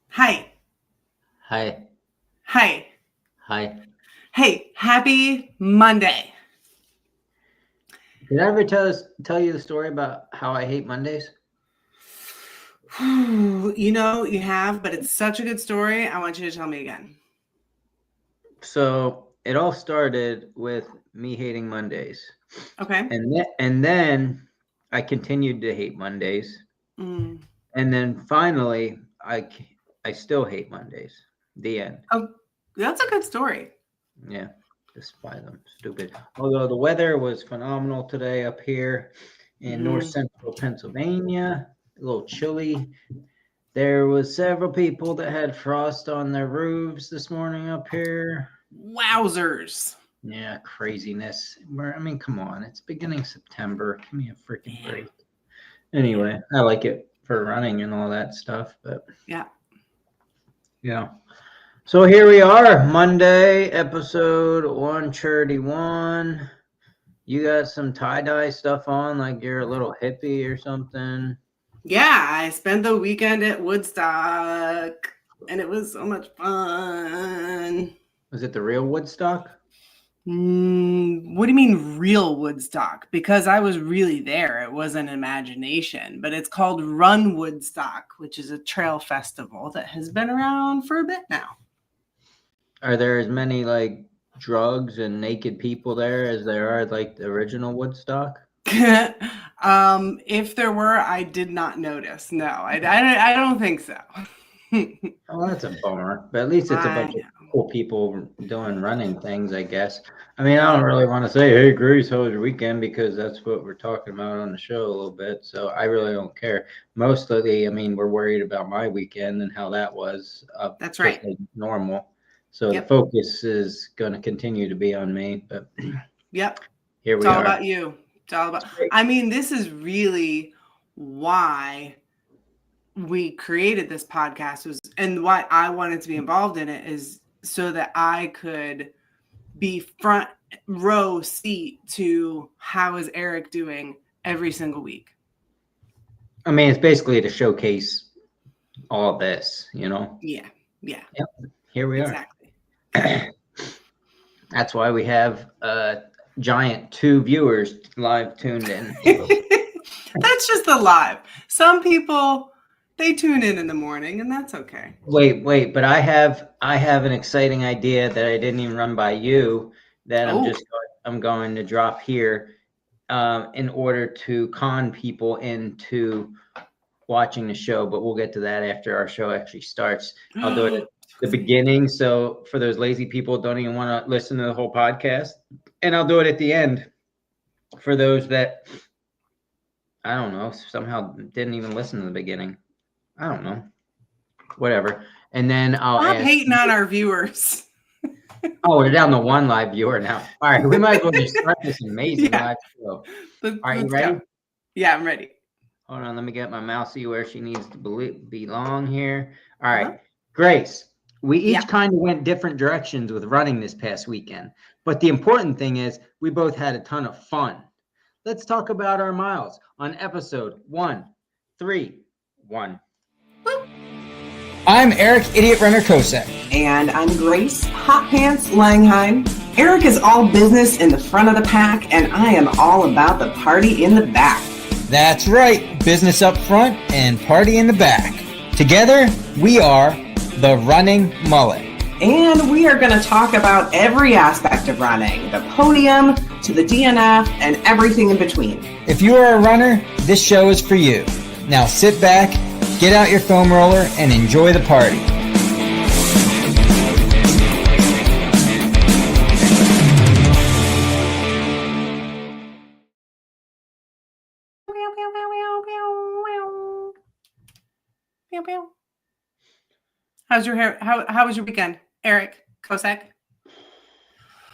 Hi. Hi. Hi. Hi. Hey, happy Monday. Did I ever tell you the story about how I hate Mondays? You have, but it's such a good story. I want you to tell me again. So it all started with me hating Mondays, Okay. and then I continued to hate Mondays, Mm. and then finally I still hate Mondays. The end. Oh, that's a good story. Yeah, despise them. Stupid. Although the weather was phenomenal today up here in north Hmm. central Pennsylvania, a little chilly. There was several people that had frost on their roofs this morning up here. Wowzers. Yeah, craziness. I mean, come on. It's beginning September. Give me a freaking Yeah. break. Yeah. Anyway, I like it for running and all that stuff, but Yeah. yeah. So here we are, Monday, episode 131. You got some tie-dye stuff on, like you're a little hippie or something. Yeah. I spent the weekend at Woodstock and it was so much fun. Was it the real Woodstock? What do you mean real Woodstock? Because I was really there. It wasn't imagination, but it's called Run Woodstock, which is a trail festival that has been around for a bit now. Are there as many like drugs and naked people there as there are like the original Woodstock? If there were, I did not notice. No, I don't think so. Oh, that's a bummer. But at least it's a I bunch of know. cool people doing running things, I guess. I mean, I don't really want to say, hey, Grace, how was your weekend? Because that's what we're talking about on the show a little bit. So I really don't care. Mostly, I mean, we're worried about my weekend and how that was That's just right. like normal. So the Yep. focus is going to continue to be on me. But Yep. here It's we all are. about you. It's all about, It's great. I mean, this is really why we created this podcast was and why I wanted to be involved in it is so that I could be front row seat to how is Eric doing every single week. I mean, it's basically to showcase all this, you know? Yeah. Yeah. Yep. Here we are. Exactly. Exactly. That's why we have a giant 2 viewers live tuned in. That's just the live. Some people they tune in the morning and that's okay. Wait, but I have an exciting idea that I didn't even run by you that Oh. I'm going to drop here in order to con people into watching the show, but we'll get to that after our show actually starts. I'll do it at the beginning, so for those lazy people who don't even want to listen to the whole podcast, and I'll do it at the end for those that I don't know somehow didn't even listen to the beginning. I don't know, whatever. And then I'll Stop ask. hating on our viewers. Oh, we're down to one live viewer now. All right, we might as well just start this amazing Yeah. live show. All right, you Let's go. ready? Yeah, I'm ready. Hold on, let me get my mousey where she needs to belong here. All Uh-huh. right, Grace, we Yeah. each kind of went different directions with running this past weekend, but the important thing is we both had a ton of fun. Let's talk about our miles on episode 131. Woo. I'm Eric, Idiot Runner Kosek. And I'm Grace Hot Pants Langheim. Eric is all business in the front of the pack, and I am all about the party in the back. That's right, business up front and party in the back. Together, we are the Running Mullet. And we are going to talk about every aspect of running, the podium to the DNF and everything in between. If you are a runner, this show is for you. Now sit back, get out your foam roller, and enjoy the party. How's your hair? How was your weekend, Eric Kosek?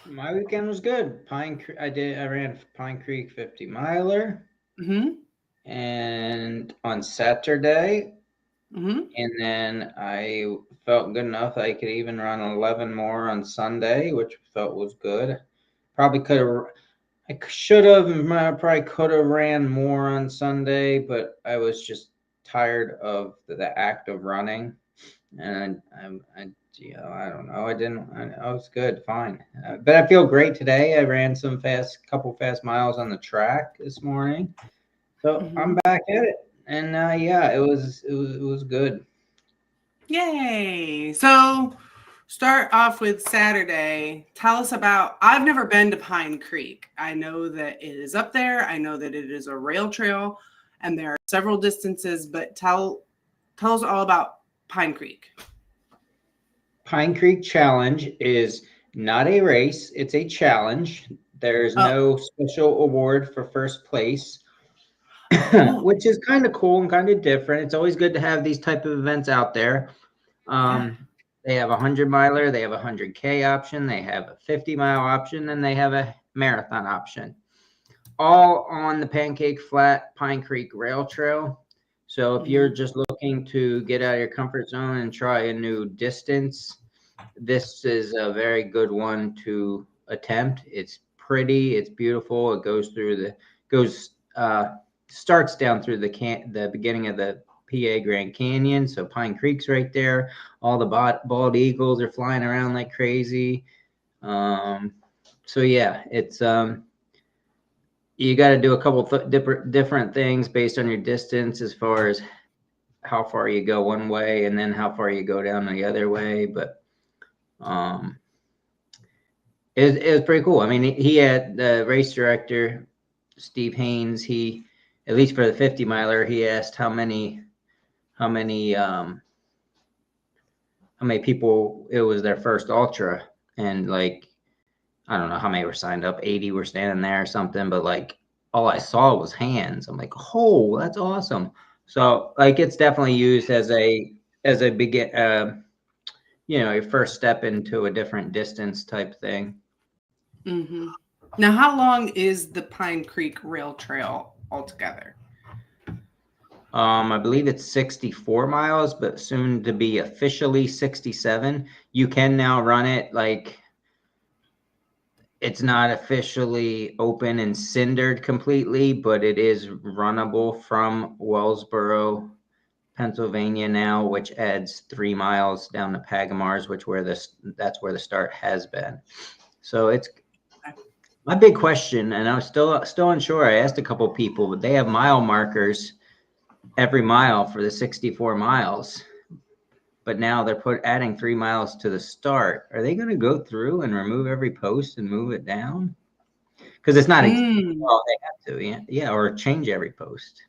My weekend was good. I ran Pine Creek 50 miler, Mm-hmm. and on Saturday, Mm-hmm. and then I felt good enough I could even run 11 more on Sunday, which felt was good. Probably could have. I should have. Probably could have ran more on Sunday, but I was just tired of the act of running and I don't know. I was good, fine. But I feel great today. I ran couple fast miles on the track this morning, so I'm back at it. And yeah, it was good. Yay! So, start off with Saturday. Tell us about. I've never been to Pine Creek. I know that it is up there. I know that it is a rail trail, and there are several distances. But tell us all about Pine Creek. Pine Creek Challenge is not a race; it's a challenge. There's no special award for first place, which is kind of cool and kind of different. It's always good to have these type of events out there. They have a 100-miler, they have a 100K option, they have a 50-mile option, and they have a marathon option. All on the Pancake Flat Pine Creek Rail Trail. So if you're just looking to get out of your comfort zone and try a new distance, this is a very good one to attempt. It's pretty, it's beautiful. It starts down through the beginning of the PA Grand Canyon. So Pine Creek's right there. All the bald eagles are flying around like crazy. So yeah, it's you got to do a couple different things based on your distance, as far as how far you go one way and then how far you go down the other way. But it was pretty cool. I mean, he had the race director, Steve Haynes. He, at least for the 50-miler, he asked how many people it was their first ultra, and like, I don't know how many were signed up. 80 were standing there or something, but like all I saw was hands. I'm like, oh, that's awesome. So like, it's definitely used as a your first step into a different distance type thing. Now, how long is the Pine Creek Rail Trail altogether? I believe it's 64 miles, but soon to be officially 67. You can now run it, like, it's not officially open and cindered completely, but it is runnable from Wellsboro, Pennsylvania now, which adds 3 miles down to Pagamars, that's where the start has been. So it's my big question, and I'm still unsure. I asked a couple people, but they have mile markers every mile for the 64 miles. But now they're adding 3 miles to the start. Are they going to go through and remove every post and move it down? Because it's not well, they have to, yeah, or change every post.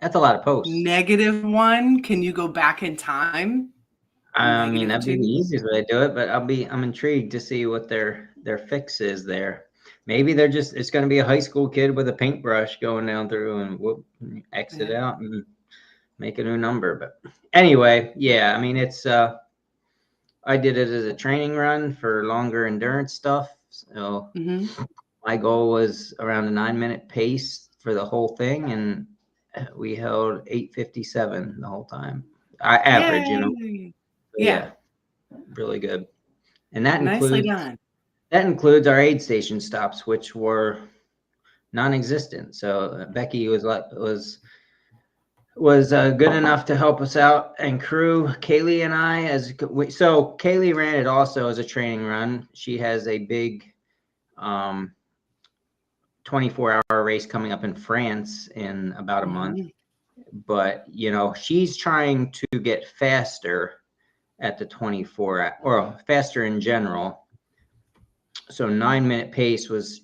That's a lot of posts. -1. Can you go back in time? I mean, that'd be the easiest way to do it, but I'm intrigued to see what their fix is there. Maybe it's going to be a high school kid with a paintbrush going down through and exit out and make a new number. But anyway, yeah, I mean, it's I did it as a training run for longer endurance stuff. So my goal was around a 9-minute pace for the whole thing, and we held 8:57 the whole time. I average, Yay. So, yeah, really good. And that nicely done. That includes our aid station stops, which were non-existent. So Becky was good enough to help us out and crew Kaylee and I. So Kaylee ran it also as a training run. She has a big 24-hour race coming up in France in about a month. But she's trying to get faster at the 24 or faster in general. So 9-minute pace was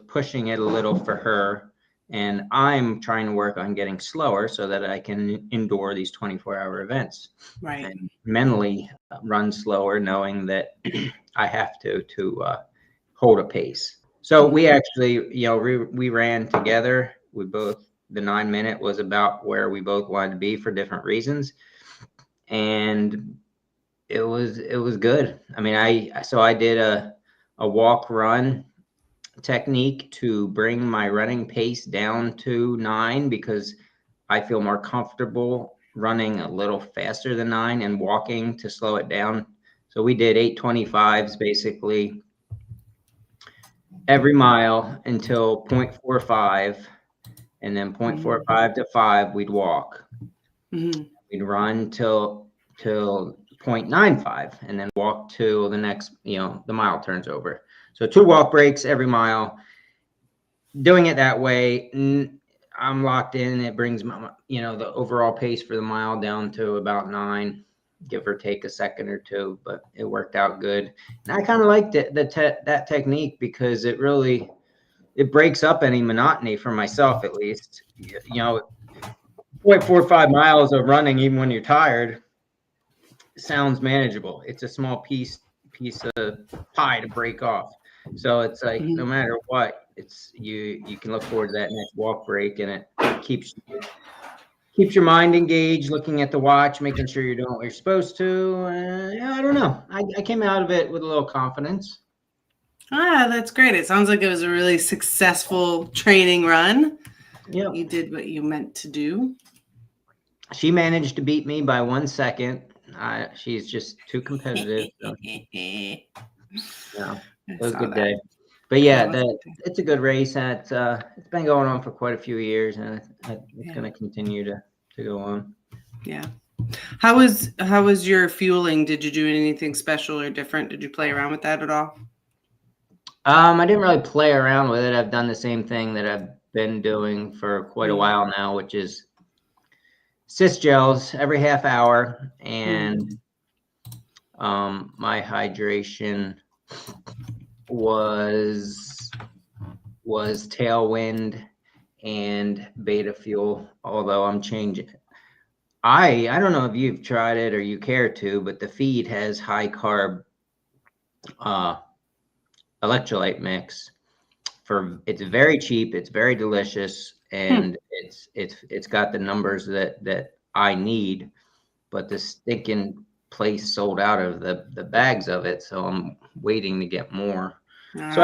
pushing it a little for her, and I'm trying to work on getting slower so that I can endure these 24-hour events. Right. And mentally run slower, knowing that I have to hold a pace. So we actually, we ran together. The 9-minute was about where we both wanted to be for different reasons, and it was good. I mean, I did a walk run technique to bring my running pace down to 9, because I feel more comfortable running a little faster than 9 and walking to slow it down. So we did 8:25s basically every mile until 0.45, and then 0.45 to 5 we'd walk. We'd run till 0.95 and then walk to the next, the mile turns over. So 2 walk breaks every mile. Doing it that way, I'm locked in. It brings my, the overall pace for the mile down to about 9, give or take a second or two, but it worked out good. And I kind of liked it, that technique, because it breaks up any monotony for myself, at least. 0.45 miles of running, even when you're tired, sounds manageable. It's a small piece of pie to break off. So it's like, no matter what, it's you can look forward to that next walk break, and it keeps your mind engaged, looking at the watch, making sure you're doing what you're supposed to. I don't know. I came out of it with a little confidence. That's great. It sounds like it was a really successful training run. Yeah. You did what you meant to do. She managed to beat me by 1 second. She's just too competitive. So. Yeah, it was a good day. But yeah, it's a good race. And it's been going on for quite a few years, and it's going to continue to go on. Yeah. How was your fueling? Did you do anything special or different? Did you play around with that at all? I didn't really play around with it. I've done the same thing that I've been doing for quite a while now, which is cis gels every half hour, and my hydration was Tailwind and Beta Fuel, although I'm changing. I don't know if you've tried it or you care to, but the feed has high carb electrolyte mix. It's very cheap, it's very delicious, and it's got the numbers that I need, but the stinking place sold out of the bags of it, so I'm waiting to get more. So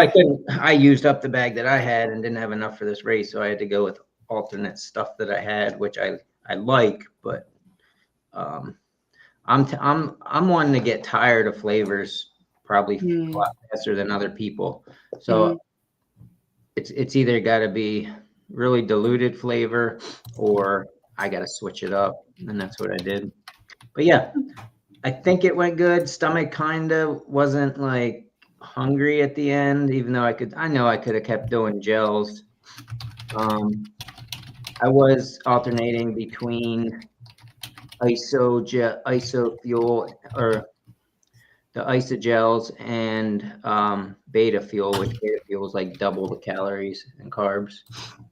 I used up the bag that I had and didn't have enough for this race, so I had to go with alternate stuff that I had, which I like, but I'm wanting to get tired of flavors probably a lot faster than other people. So it's either got to be really diluted flavor, or I got to switch it up, and that's what I did. But yeah, I think it went good. Stomach kind of wasn't like hungry at the end, even though I know I could have kept doing gels. I was alternating between iso fuel, or the isogels, and beta fuel, which beta fuel is like double the calories and carbs.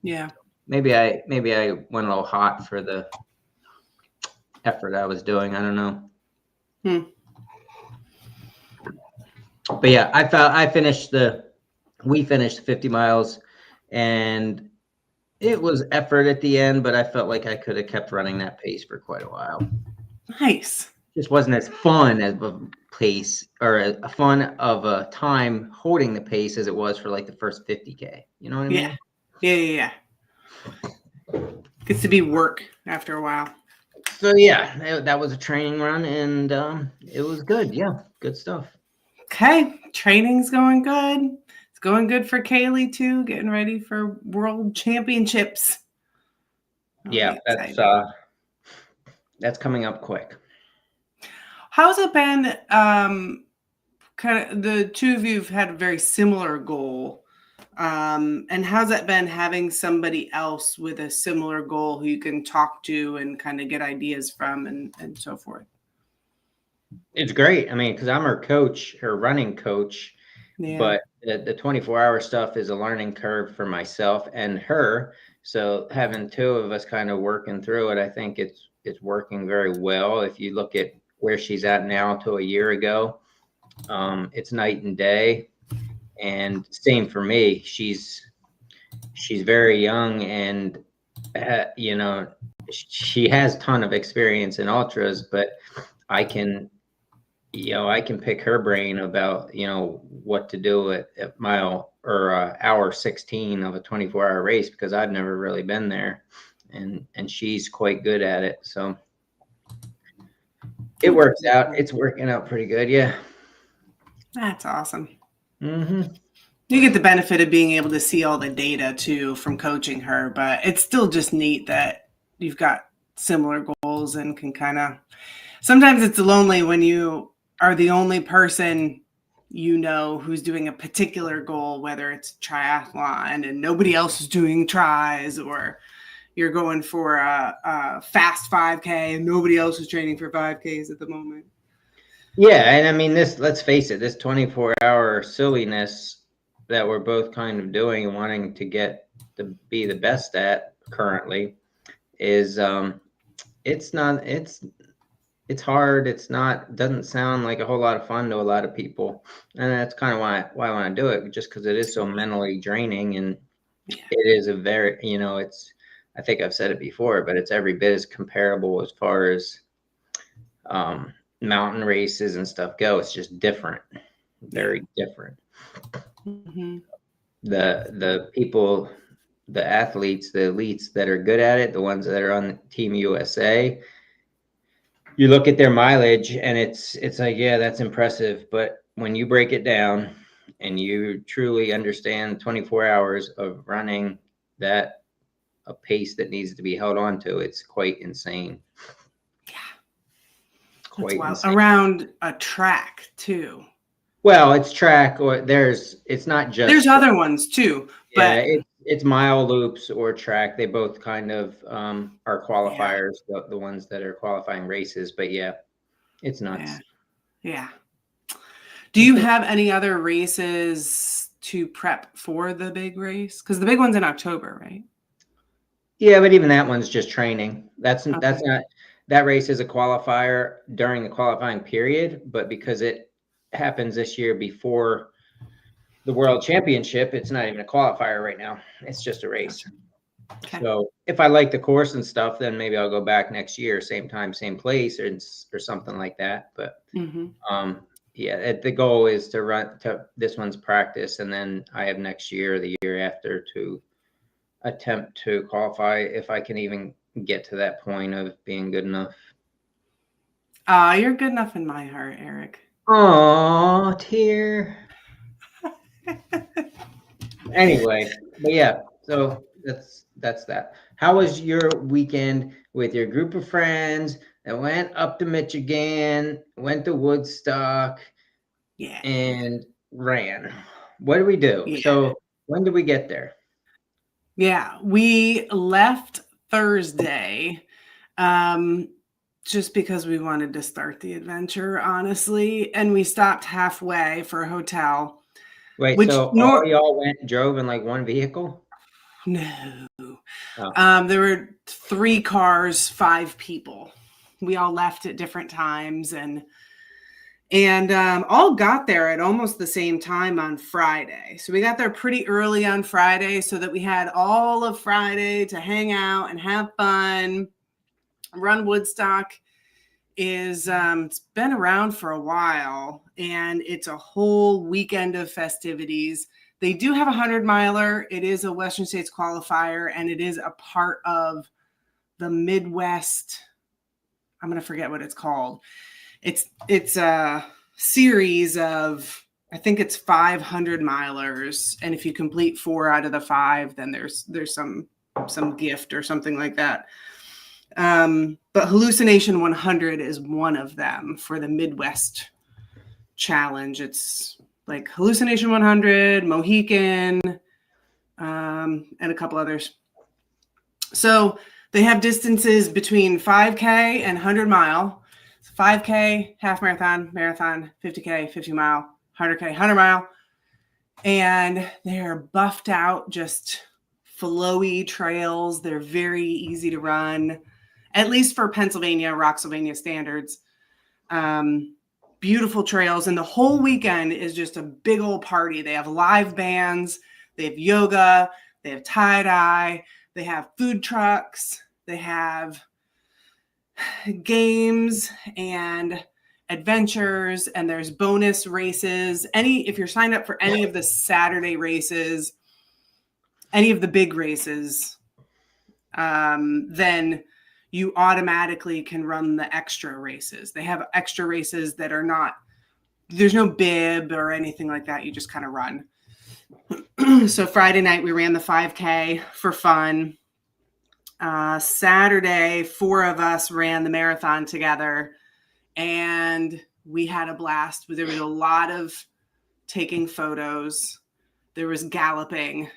Yeah. Maybe I went a little hot for the effort I was doing. I don't know. But yeah, we finished 50 miles, and it was effort at the end, but I felt like I could have kept running that pace for quite a while. Nice. Just wasn't as fun as a pace, or a fun of a time holding the pace as it was for like the first 50K. You know what I mean? Yeah. Gets to be work after a while. So yeah, that was a training run, and it was good. Yeah, good stuff. Okay, training's going good. It's going good for Kaylee too, getting ready for World Championships. Yeah, that's coming up quick. How's it been? Kind of, the two of you have had a very similar goal. And how's it been having somebody else with a similar goal who you can talk to and kind of get ideas from and so forth? It's great. I mean, because I'm her coach, her running coach, but the 24-hour stuff is a learning curve for myself and her. So having two of us kind of working through it, I think it's working very well. If you look at where she's at now to a year ago, it's night and day. And same for me. She's very young, and she has a ton of experience in ultras, but I can pick her brain about what to do at mile or hour 16 of a 24-hour race, because I've never really been there, and she's quite good at it. So it works out. It's working out pretty good. Yeah. That's awesome. Mm-hmm. You get the benefit of being able to see all the data too from coaching her, but it's still just neat that you've got similar goals and can kind of Sometimes it's lonely when you are the only person you know who's doing a particular goal, whether it's triathlon and nobody else is doing tries, or you're going for a fast 5K and nobody else is training for 5Ks at the moment. Yeah, and I mean let's face it, this 24-hour silliness that we're both kind of doing and wanting to get to be the best at currently is it's hard. It's not doesn't sound like a whole lot of fun to a lot of people. And that's kind of why I want to do it, just because it is so mentally draining, and it is a very, it's, I think I've said it before, but it's every bit as comparable as far as mountain races and stuff go. It's just different, very different. Mm-hmm. The people, the athletes, the elites that are good at it, the ones that are on Team USA, you look at their mileage and it's like, yeah, that's impressive. But when you break it down and you truly understand 24 hours of running that a pace that needs to be held on to, it's quite insane. Yeah. Quite insane. Around a track too. Well, it's track, or it's not just. There's other ones too, but yeah, it's mile loops or track. They both kind of are qualifiers, the ones that are qualifying races. But yeah, it's nuts. Yeah. Do you have any other races to prep for the big race? Because the big one's in October, right? Yeah, but even that one's just training. That's not, that race is a qualifier during the qualifying period, but because it happens this year before the World Championship, it's not even a qualifier right now. It's just a race. Okay. So if I like the course and stuff, then maybe I'll go back next year, same time, same place, or something like that. But yeah, the goal is to run to this one's practice, and then I have next year or the year after to attempt to qualify if I can even get to that point of being good enough. You're good enough in my heart, Eric. Oh, tear. Anyway, but yeah, so that's that. How was your weekend with your group of friends that went up to Michigan, went to Woodstock, and ran? What did we do? Yeah. So when did we get there? Yeah, we left Thursday, just because we wanted to start the adventure, honestly, and we stopped halfway for a hotel. Wait, so all y'all drove in like one vehicle? No. Oh. There were 3 cars, 5 people. We all left at different times and all got there at almost the same time on Friday. So we got there pretty early on Friday so that we had all of Friday to hang out and have fun. Run Woodstock is it's been around for a while, and it's a whole weekend of festivities. They do have a 100-miler. It is a Western States qualifier, and it is a part of the Midwest. I'm going to forget what it's called. It's a series of, I think it's 500 milers, and if you complete 4 out of the 5, then there's some gift or something like that. But Hallucination 100 is one of them for the Midwest Challenge. It's like Hallucination 100, Mohican, and a couple others. So they have distances between 5K and 100 mile. 5K, half marathon, 50K, 50 mile, 100K, 100 mile. And they're buffed out, just flowy trails. They're very easy to run, at least for Pennsylvania, Rocksylvania standards. Beautiful trails. And the whole weekend is just a big old party. They have live bands. They have yoga. They have tie-dye. They have food trucks. They have games and adventures, and there's bonus races. If you're signed up for any of the Saturday races, any of the big races, then you automatically can run the extra races. They have extra races that are not, there's no bib or anything like that. You just kind of run. So Friday night we ran the 5K for fun. Saturday, 4 of us ran the marathon together. and we had a blast. There was a lot of taking photos. There was galloping.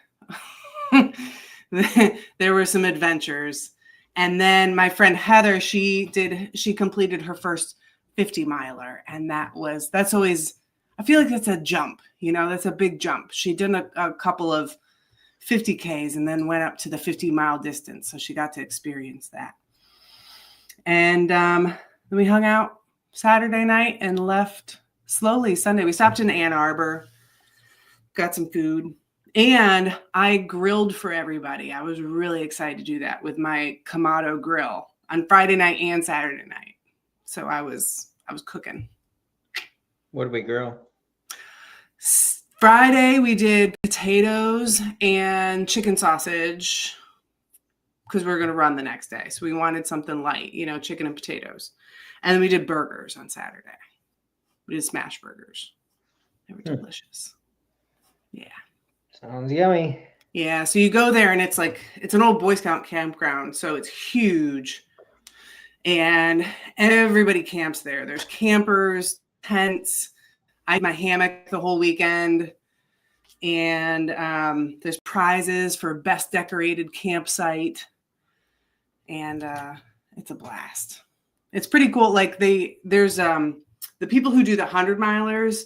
There were some adventures. And then my friend Heather, she completed her first 50 miler. And that's always, I feel like that's a jump, that's a big jump. She did a couple of 50Ks and then went up to the 50-mile distance. So she got to experience that. And then we hung out Saturday night and left slowly Sunday. We stopped in Ann Arbor, got some food, and I grilled for everybody. I was really excited to do that with my Kamado grill on Friday night and Saturday night. So I was cooking. What did we grill? Friday we did potatoes and chicken sausage because we were going to run the next day. So we wanted something light, chicken and potatoes. And then we did burgers on Saturday. We did smash burgers. They were delicious. Yeah. Sounds yummy. Yeah. So you go there and it's an old Boy Scout campground. So it's huge. And everybody camps there. There's campers, tents. I had my hammock the whole weekend. And there's prizes for best decorated campsite. And it's a blast. It's pretty cool. There's the people who do the 100-milers,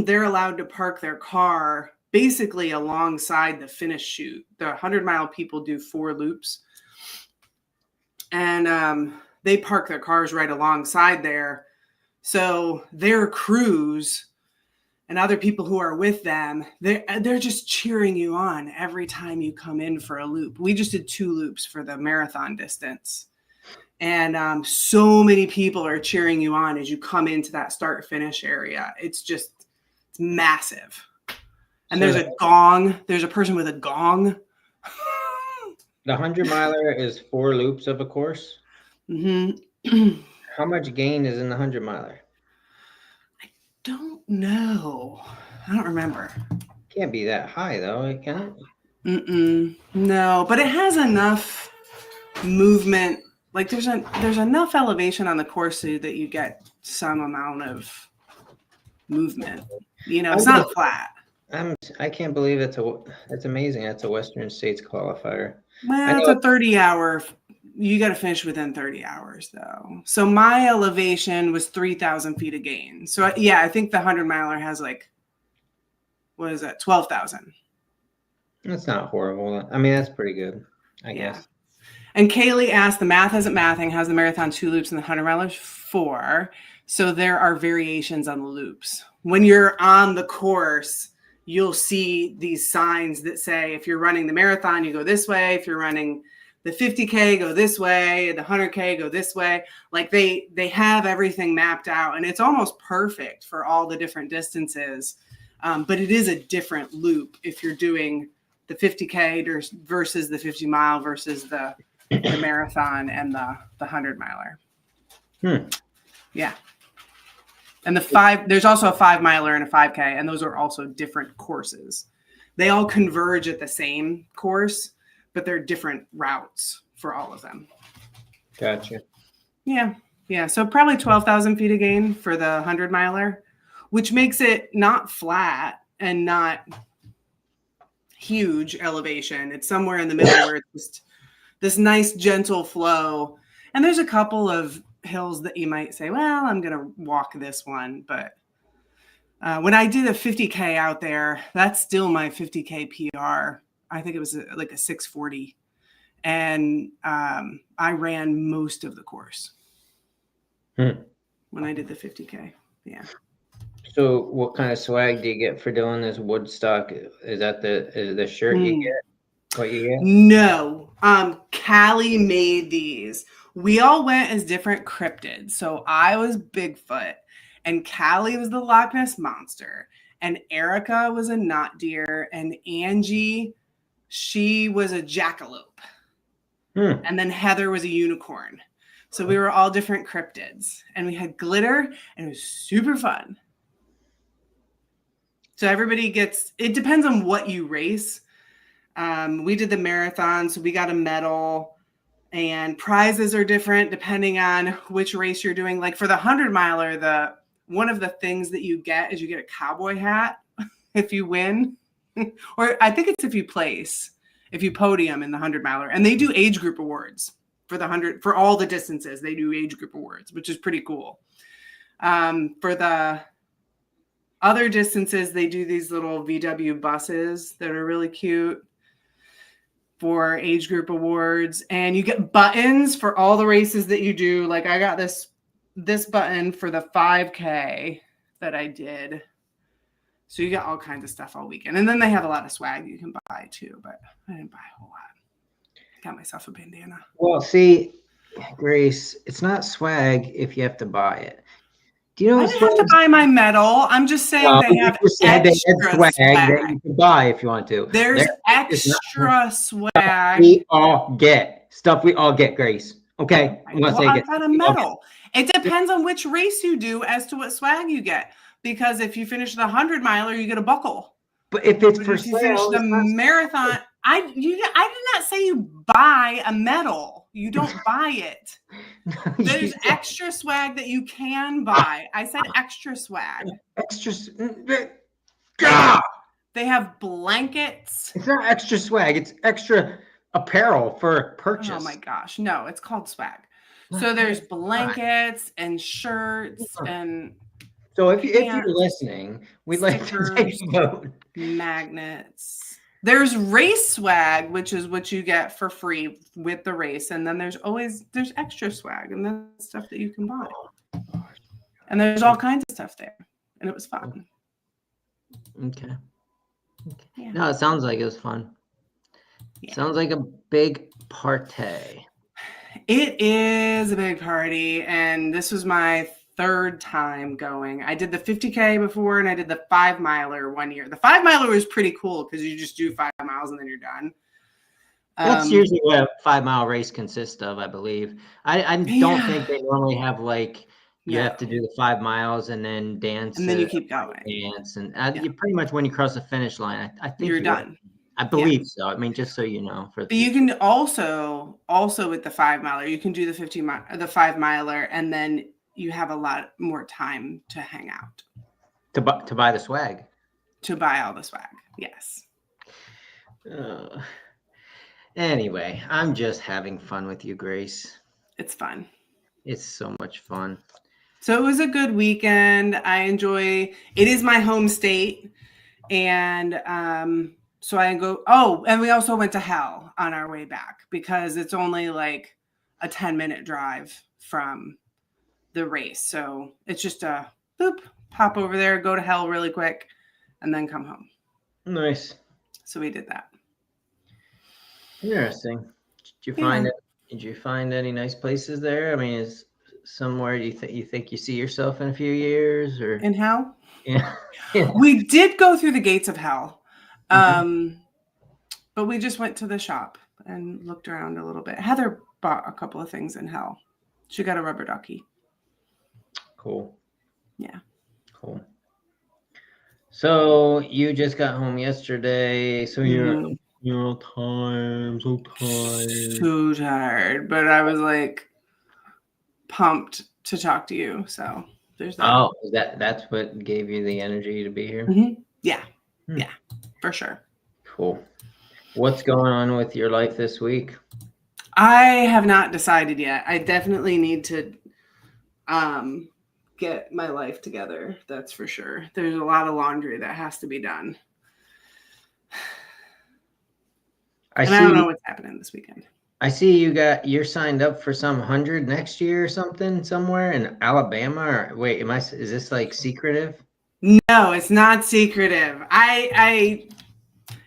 they're allowed to park their car basically alongside the finish chute. The 100-mile people do 4 loops. And they park their cars right alongside there. So their crews and other people who are with them, they're just cheering you on every time you come in for a loop. We just did 2 loops for the marathon distance. And so many people are cheering you on as you come into that start finish area. It's massive. And there's a gong. There's a person with a gong. The 100-miler is 4 loops of a course. Mm-hmm. How much gain is in the 100-miler? I don't know. I don't remember. Can't be that high though, it can't. No, but it has enough movement. There's enough elevation on the course so that you get some amount of movement. It's not flat. I can't believe that's amazing. That's a Western States qualifier. Well, it's a 30-hour. You got to finish within 30 hours though. So my elevation was 3,000 feet of gain. So I think the 100-miler has what is that? 12,000. That's not horrible. I mean, that's pretty good, I guess. And Kaylee asked, the math isn't mathing. How's the marathon 2 loops and the 100-miler 4? So there are variations on the loops. When you're on the course, you'll see these signs that say, if you're running the marathon, you go this way. If you're running the 50K, go this way. The 100K, go this way. They have everything mapped out, and it's almost perfect for all the different distances. But it is a different loop if you're doing the 50K versus the 50-mile versus the marathon and the 100-miler. Yeah. And there's also a 5-miler and a 5K, and those are also different courses. They all converge at the same course, but they're different routes for all of them. Gotcha. Yeah. Yeah. So probably 12,000 feet of gain for the 100-miler, which makes it not flat and not huge elevation. It's somewhere in the middle where it's just this nice gentle flow. And there's a couple of hills that you might say, well, I'm going to walk this one. But when I did a 50K out there, that's still my 50K PR. I think it was a 6:40. And I ran most of the course when I did the 50K. Yeah. So what kind of swag do you get for doing this Woodstock? Is that the shirt you get? What you get? No. Callie made these. We all went as different cryptids. So I was Bigfoot, and Callie was the Loch Ness Monster, and Erica was a knot deer, and Angie, she was a jackalope. And then Heather was a unicorn. So we were all different cryptids, and we had glitter, and it was super fun. So everybody it depends on what you race. We did the marathon, so we got a medal. and prizes are different depending on which race you're doing. Like for the 100-miler, one of the things that you get is you get a cowboy hat if you win, or I think it's if you place, if you podium in the 100-miler, and they do age group awards for the 100, for all the distances. They do age group awards, which is pretty cool. For the other distances, they do these little VW buses that are really cute for age group awards, and you get buttons for all the races that you do. Like I got this button for the 5K that I did. So you get all kinds of stuff all weekend. And then they have a lot of swag you can buy too, but I didn't buy a whole lot. Got myself a bandana. Well, see, Grace, it's not swag if you have to buy it. Do you know I what didn't have to buy my medal. I'm just saying they have extra swag that you can buy if you want to. There's extra swag. We all get stuff. We all get, Grace. Okay, I got a medal. It depends on which race you do as to what swag you get. Because if you finish the 100-miler, you get a buckle. But if it's for if you finish the marathon, I did not say you buy a medal. You don't buy it. There's extra swag that you can buy. I said extra swag. Extra. They have blankets. It's not extra swag. It's extra apparel for purchase. Oh my gosh. No, it's called swag. So there's blankets and shirts and... So if you're listening, we'd like to take a vote. Magnets. There's race swag, which is what you get for free with the race. And then there's extra swag, and that's stuff that you can buy. And there's all kinds of stuff there. And it was fun. Okay. Yeah. No, it sounds like it was fun. Yeah. Sounds like a big party. It is a big party, and this was my third time going. I did the 50K before, and I did the 5-miler one year. The 5-miler was pretty cool because you just do 5 miles and then you're done. That's usually what a 5-mile race consists of, I believe. I don't think they normally have like you have to do the 5 miles and then dance, and then you keep going. Dance, and you pretty much when you cross the finish line, I think you're done. I believe so. I mean, just so you know. But you can also with the 5-miler, you can do the 5-miler, and then you have a lot more time to hang out. To buy the swag. To buy all the swag, yes. Anyway, I'm just having fun with you, Grace. It's fun. It's so much fun. So it was a good weekend. It is my home state. And so and we also went to Hell on our way back because it's only like a 10-minute drive from the race. So it's just a boop, pop over there, go to Hell really quick, and then come home. Nice. So we did that. Interesting. Did you find any nice places there? I mean, is somewhere you think you see yourself in a few years, or in Hell? Yeah. We did go through the gates of Hell. But we just went to the shop and looked around a little bit. Heather bought a couple of things in Hell. She got a rubber ducky. Cool. Yeah. Cool. So you just got home yesterday. So you're all tired. So tired. So tired. But I was like pumped to talk to you. So there's that. Oh, that's what gave you the energy to be here? Mm-hmm. Yeah. Yeah, for sure. Cool. What's going on with your life this week? I have not decided yet. I definitely need to get my life together. That's for sure. There's a lot of laundry that has to be done. I don't know what's happening this weekend. I see you're signed up for some 100 next year or something somewhere in Alabama. Or wait, is this like secretive? No, it's not secretive.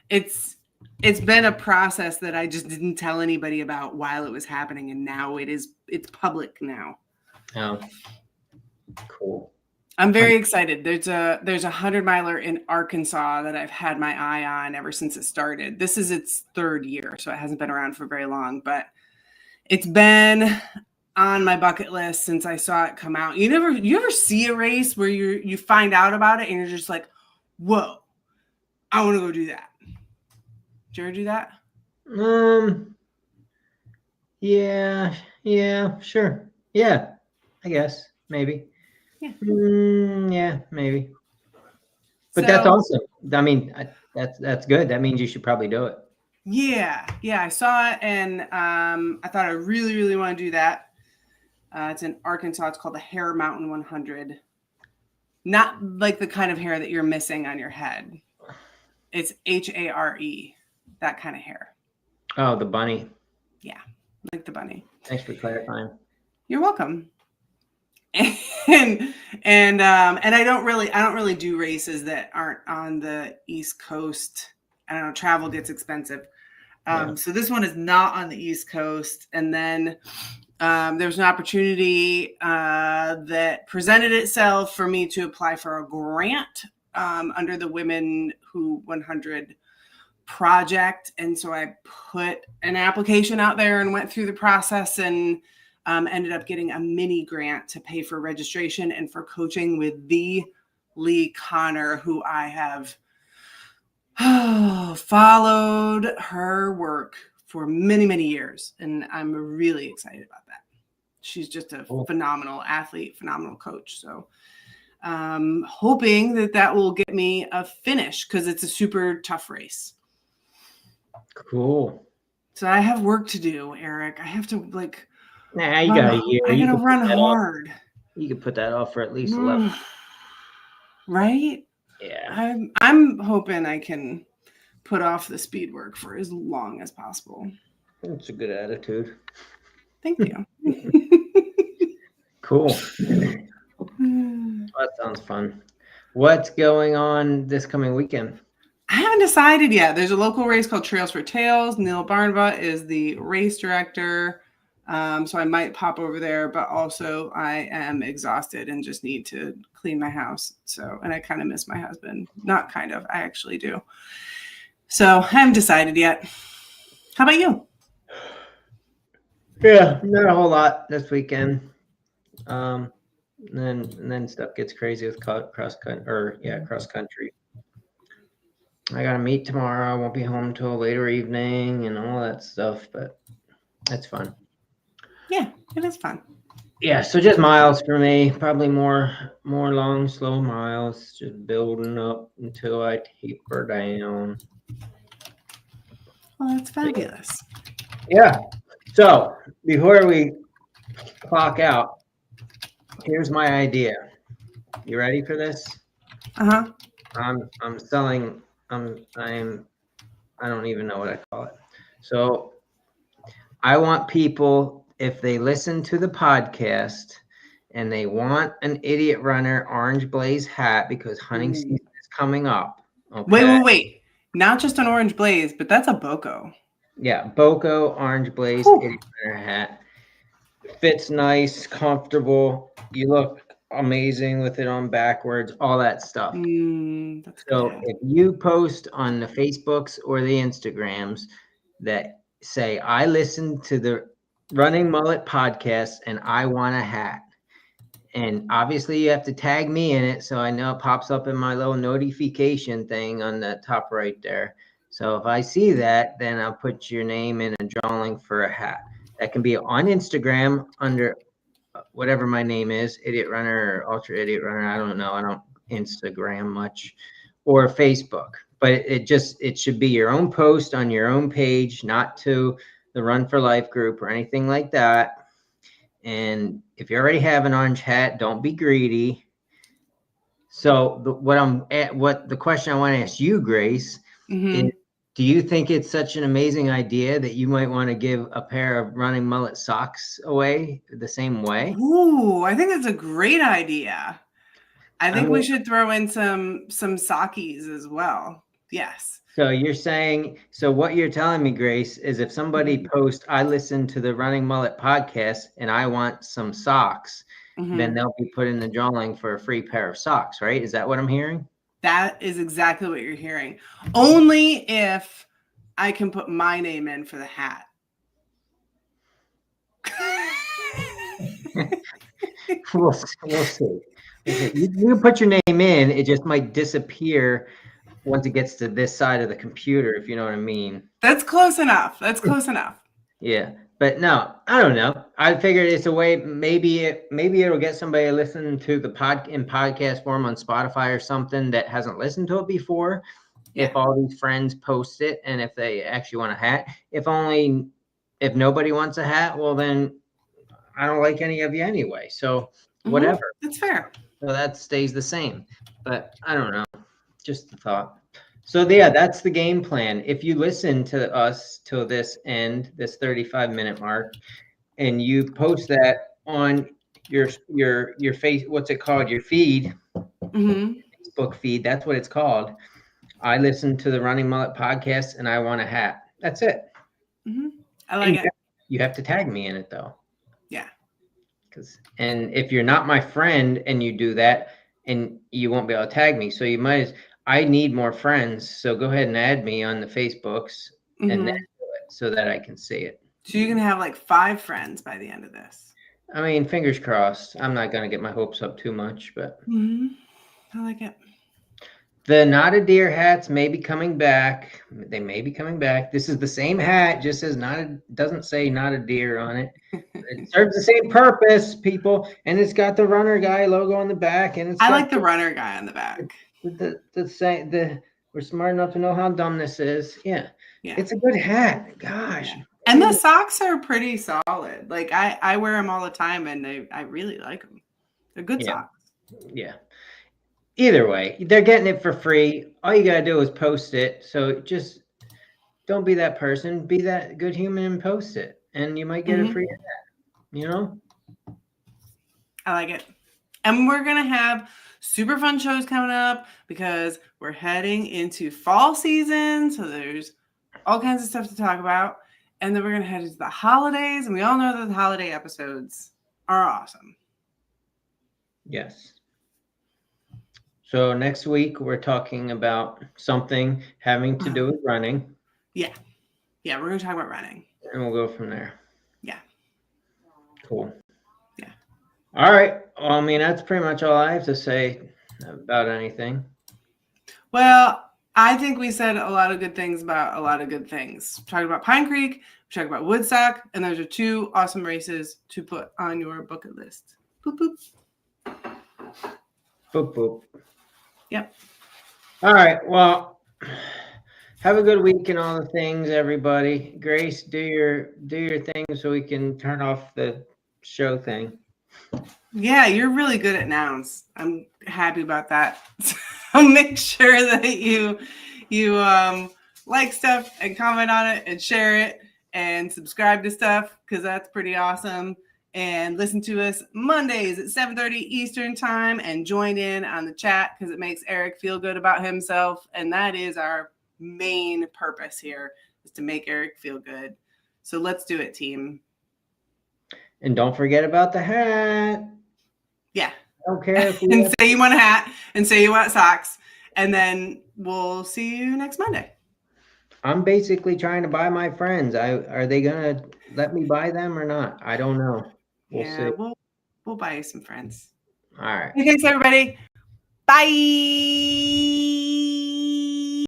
It's been a process that I just didn't tell anybody about while it was happening, and now it's public now. Oh, cool. I'm very excited. There's a 100-miler in Arkansas that I've had my eye on ever since it started. This is its third year, so it hasn't been around for very long, but it's been on my bucket list since I saw it come out. You ever see a race where you find out about it and you're just like, whoa, I want to go do that. Did you ever do that? Yeah, sure. Yeah, I guess maybe. Yeah. Yeah, maybe. But that's So awesome. I mean, that's good. That means you should probably do it. yeah, I saw it, and I thought I really, really want to do that. It's in Arkansas. It's called the Hare Mountain 100. Not like the kind of hair that you're missing on your head. It's HARE, that kind of hair. Oh, the bunny. Yeah, like the bunny. Thanks for clarifying. You're welcome. And I don't really do races that aren't on the East Coast. I don't know, travel gets expensive. So this one is not on the East Coast. And then there's an opportunity that presented itself for me to apply for a grant under the Women Who 100 project. And so I put an application out there and went through the process and ended up getting a mini grant to pay for registration and for coaching with the Lee Connor, who I have followed her work for many, many years. And I'm really excited about that. She's just a phenomenal athlete, phenomenal coach. So hoping that will get me a finish because it's a super tough race. Cool. So I have work to do, Eric. I have to Nah, you got a year. I gotta run hard. You could put that off for at least 11. Right? Yeah. I'm hoping I can put off the speed work for as long as possible. That's a good attitude. Thank you. Cool. That sounds fun. What's going on this coming weekend? I haven't decided yet. There's a local race called Trails for Tails. Neil Barnaba is the race director. So I might pop over there, but also I am exhausted and just need to clean my house. So, and I kind of miss my husband. Not kind of, I actually do. So I haven't decided yet. How about you? Yeah, not a whole lot this weekend. And then stuff gets crazy with cross country. I got to meet tomorrow. I won't be home till later evening and all that stuff, but that's fun. Yeah, it is fun. Yeah, so just miles for me, probably more long, slow miles, just building up until I taper down. Well, that's fabulous. Yeah. So before we clock out, here's my idea. You ready for this? Uh-huh. I'm selling. I don't even know what I call it. So I want people, if they listen to the podcast and they want an Idiot Runner Orange Blaze hat because hunting season is coming up. Okay? Wait. Not just an Orange Blaze, but that's a Boko. Yeah, Boko Orange Blaze Idiot Runner hat. Fits nice, comfortable. You look amazing with it on backwards, all that stuff. So if you post on the Facebooks or the Instagrams that say, I listened to the Running Mullet podcast and I want a hat. And obviously you have to tag me in it so I know it pops up in my little notification thing on the top right there. So if I see that, then I'll put your name in a drawing for a hat. That can be on Instagram under whatever my name is, Idiot Runner or Ultra Idiot Runner. I don't know. I don't Instagram much, or Facebook. But it should be your own post on your own page, not to the Run for Life group or anything like that. And if you already have an orange hat, don't be greedy. So the question I want to ask you, Grace, is, do you think it's such an amazing idea that you might want to give a pair of Running Mullet socks away the same way? Ooh, I think that's a great idea. I think we should throw in some sockies as well. Yes. So you're saying, so what you're telling me, Grace, is if somebody posts, I listened to the Running Mullet podcast and I want some socks, then they'll be put in the drawing for a free pair of socks, right? Is that what I'm hearing? That is exactly what you're hearing. Only if I can put my name in for the hat. We'll see. You put your name in, it just might disappear once it gets to this side of the computer, if you know what I mean. That's close enough. Yeah. But no, I don't know. I figured it's a way. Maybe it'll get somebody to listen to the in podcast form on Spotify or something that hasn't listened to it before. Yeah. If all these friends post it, and if they actually want a hat, if nobody wants a hat, well then I don't like any of you anyway. So whatever. That's fair. So that stays the same. But I don't know. Just a thought. So yeah, that's the game plan. If you listen to us till this end, this 35-minute mark, and you post that on your face, what's it called? Your feed, Facebook feed. That's what it's called. I listen to the Running Mullet podcast and I want a hat. That's it. I like it. You have to tag me in it though. Yeah. And if you're not my friend and you do that, and you won't be able to tag me, so you might. I need more friends, so go ahead and add me on the Facebooks and then do it so that I can see it. So you're gonna have like 5 friends by the end of this. I mean, fingers crossed. I'm not gonna get my hopes up too much, but I like it. The Not a Deer hats may be coming back. They may be coming back. This is the same hat, just says doesn't say Not a Deer on it. It serves the same purpose, people, and it's got the runner guy logo on the back, and I like the runner guy on the back. We're smart enough to know how dumb this is. Yeah. It's a good hat. Gosh. Yeah. And the socks are pretty solid. Like I wear them all the time, and I really like them. They're good socks. Yeah. Either way, they're getting it for free. All you gotta do is post it. So just don't be that person. Be that good human and post it, and you might get a free hat. I like it. And we're gonna have super fun shows coming up because we're heading into fall season. So there's all kinds of stuff to talk about. And then we're gonna head into the holidays, and we all know that the holiday episodes are awesome. Yes. So next week we're talking about something having to do with running. Yeah. Yeah, we're going to talk about running. And we'll go from there. Yeah. Cool. Yeah. All right. Well, I mean, that's pretty much all I have to say about anything. Well, I think we said a lot of good things about a lot of good things. We talked about Pine Creek, we talked about Woodstock, and those are 2 awesome races to put on your bucket list. Boop, boop. Boop, boop. Yep. All right. Well, have a good week and all the things, everybody. Grace, do your thing so we can turn off the show thing. Yeah, you're really good at nouns. I'm happy about that. So make sure that you like stuff and comment on it and share it and subscribe to stuff because that's pretty awesome. And listen to us Mondays at 7:30 Eastern time and join in on the chat because it makes Eric feel good about himself. And that is our main purpose here, is to make Eric feel good. So let's do it, team. And don't forget about the hat. Yeah. I don't care if and say you want a hat and say you want socks. And then we'll see you next Monday. I'm basically trying to buy my friends. Are they going to let me buy them or not? I don't know. We'll see. We'll buy you some friends. All right. Thanks, everybody. Bye.